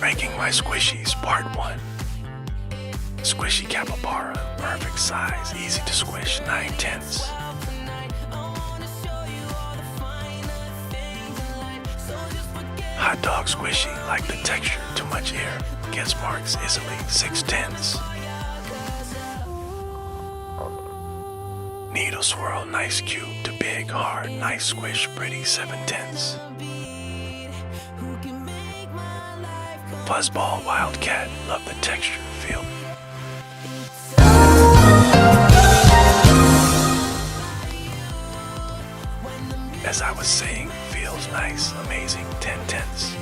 Ranking my squishies, part 1. Squishy capybara, perfect size, easy to squish, 9/10. Hot dog squishy, like the texture, too much air, gets marks easily, 6/10. Needle swirl, nice cube to big, hard, nice squish, pretty, 7/10. Fuzzball Wildcat, love the texture, feel. As I was saying, feels nice, amazing, 10/10.